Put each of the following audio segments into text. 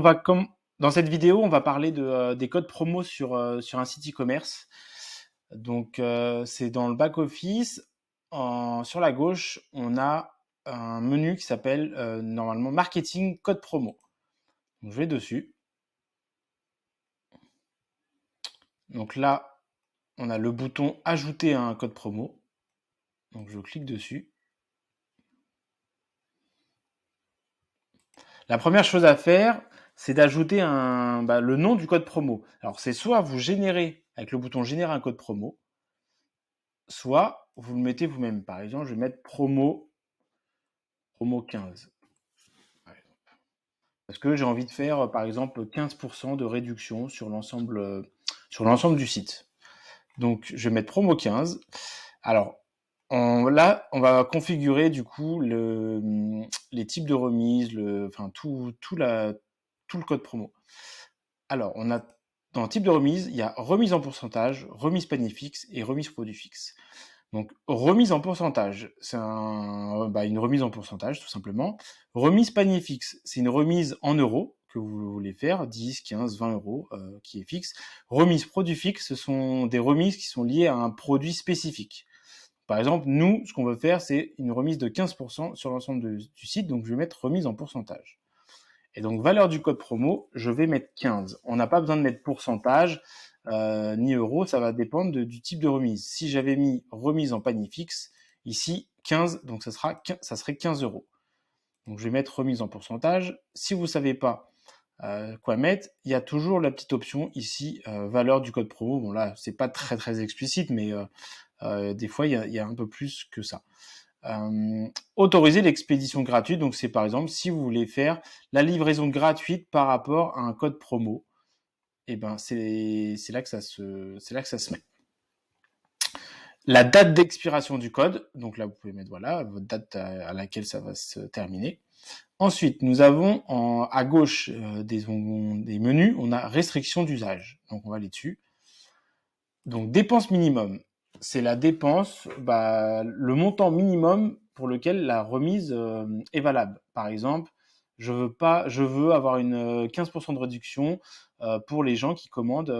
dans cette vidéo, on va parler des codes promo sur un site e-commerce. Donc, c'est dans le back-office. Sur la gauche, on a un menu qui s'appelle normalement Marketing Code Promo. Donc, je vais dessus. Donc là, on a le bouton Ajouter un code promo. Donc, je clique dessus. La première chose à faire, c'est d'ajouter le nom du code promo. Alors, c'est soit vous générez avec le bouton Générer un code promo, soit vous le mettez vous-même. Par exemple, je vais mettre promo 15. Parce que j'ai envie de faire, par exemple, 15% de réduction sur l'ensemble du site. Donc, je vais mettre promo 15. Alors, là, on va configurer du coup les types de remises, tout le code promo. Alors, dans le type de remise, il y a remise en pourcentage, remise panier fixe et remise produit fixe. Donc, remise en pourcentage, c'est une remise en pourcentage, tout simplement. Remise panier fixe, c'est une remise en euros que vous voulez faire, 10, 15, 20 euros, qui est fixe. Remise produit fixe, ce sont des remises qui sont liées à un produit spécifique. Par exemple, nous, ce qu'on veut faire, c'est une remise de 15% sur l'ensemble du site, donc je vais mettre remise en pourcentage. Et donc, valeur du code promo, je vais mettre 15. On n'a pas besoin de mettre pourcentage, ni euros, ça va dépendre du type de remise. Si j'avais mis remise en panier fixe, ici 15, donc ça serait 15 euros. Donc je vais mettre remise en pourcentage. Si vous ne savez pas quoi mettre, il y a toujours la petite option ici, valeur du code promo. Bon là, c'est pas très très explicite, mais des fois il y a un peu plus que ça. Autoriser l'expédition gratuite, donc c'est par exemple si vous voulez faire la livraison gratuite par rapport à un code promo, et ben c'est là que ça se met. La date d'expiration du code, donc là vous pouvez mettre voilà votre date à laquelle ça va se terminer. Ensuite, nous avons à gauche des menus, on a restriction d'usage, donc on va aller dessus. Donc dépense minimum, c'est la dépense, le montant minimum pour lequel la remise est valable. Par exemple, je veux avoir une 15% de réduction pour les gens qui commandent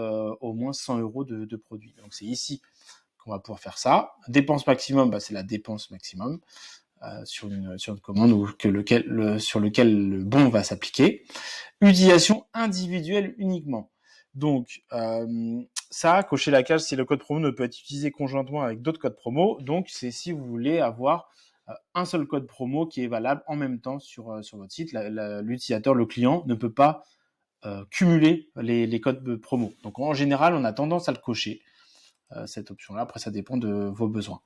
au moins 100 euros de produits. Donc c'est ici qu'on va pouvoir faire ça. Dépense maximum, c'est la dépense maximum sur une commande ou sur lequel le bon va s'appliquer. Utilisation individuelle uniquement. Donc ça, cocher la case si le code promo ne peut être utilisé conjointement avec d'autres codes promo. Donc c'est si vous voulez avoir un seul code promo qui est valable en même temps sur votre site. L'utilisateur, le client, ne peut pas cumuler les codes promo. Donc en général, on a tendance à le cocher, cette option-là. Après, ça dépend de vos besoins.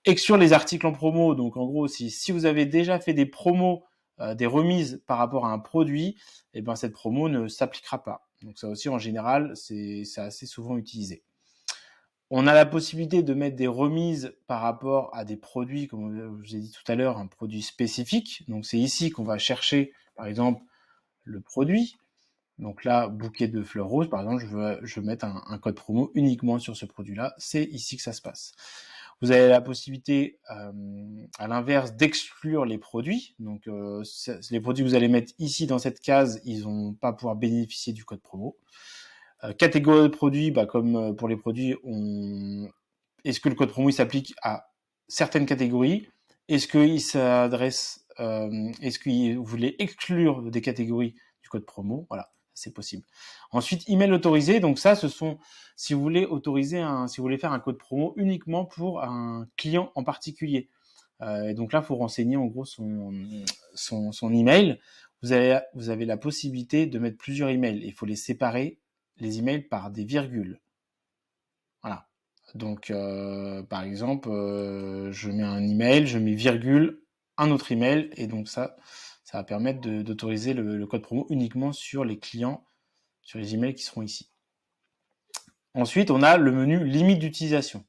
Exclure les articles en promo. Donc en gros, si vous avez déjà fait des promos, des remises par rapport à un produit, et ben cette promo ne s'appliquera pas. Donc ça aussi, en général, c'est assez souvent utilisé. On a la possibilité de mettre des remises par rapport à des produits, comme je vous ai dit tout à l'heure, un produit spécifique. Donc c'est ici qu'on va chercher, par exemple, le produit. Donc là, bouquet de fleurs roses, par exemple, je veux mettre un code promo uniquement sur ce produit-là. C'est ici que ça se passe. Vous avez la possibilité, à l'inverse, d'exclure les produits. Donc, les produits que vous allez mettre ici dans cette case, ils vont pas pouvoir bénéficier du code promo. Catégorie de produits, comme pour les produits, est-ce que le code promo il s'applique à certaines catégories? Est-ce qu'il s'adresse, est-ce que vous voulez exclure des catégories du code promo? Voilà, c'est possible. Ensuite, email autorisé. Donc ça, ce sont si vous voulez si vous voulez faire un code promo uniquement pour un client en particulier. Et donc là, il faut renseigner en gros son email. Vous avez la possibilité de mettre plusieurs emails. Il faut les séparer, les emails, par des virgules. Voilà. Donc, par exemple, je mets un email, je mets virgule, un autre email, et donc ça va permettre d'autoriser le code promo uniquement sur les clients, sur les emails qui seront ici. Ensuite, on a le menu limite d'utilisation.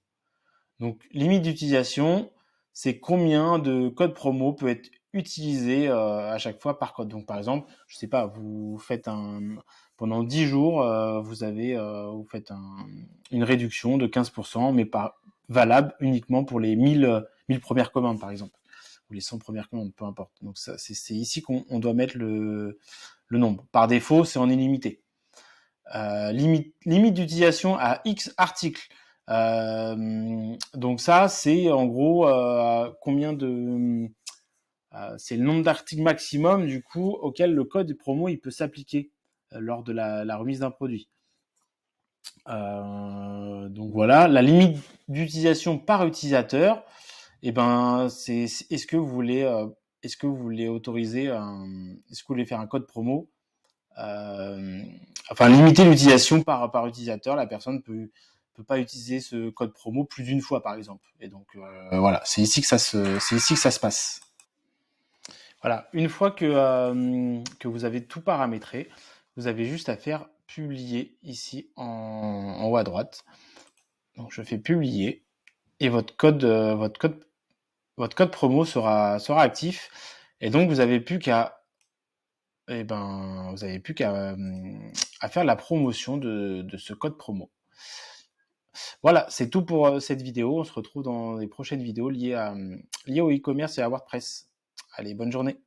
Donc, limite d'utilisation, c'est combien de codes promo peut être utilisé à chaque fois par code. Donc, par exemple, je sais pas, vous faites pendant 10 jours, vous faites une réduction de 15%, mais valable uniquement pour les 1000 premières commandes, par exemple. ou les 100 premières commandes, peu importe. Donc ça, c'est ici qu'on doit mettre le nombre. Par défaut, c'est en illimité. Limite d'utilisation à X articles. Donc ça, c'est en gros combien de... c'est le nombre d'articles maximum du coup auquel le code promo il peut s'appliquer lors de la remise d'un produit. Donc voilà, la limite d'utilisation par utilisateur, et ben c'est est-ce que vous voulez autoriser est-ce que vous voulez faire un code promo enfin limiter l'utilisation par utilisateur, la personne peut pas utiliser ce code promo plus d'une fois par exemple. Et donc voilà, c'est ici que ça se passe. Voilà, une fois que vous avez tout paramétré, vous avez juste à faire publier ici en haut à droite. Donc je fais publier et votre code promo sera actif. Et donc vous avez plus qu'à à faire la promotion de ce code promo. Voilà, c'est tout pour cette vidéo. On se retrouve dans les prochaines vidéos liées au e-commerce et à WordPress. Allez, bonne journée.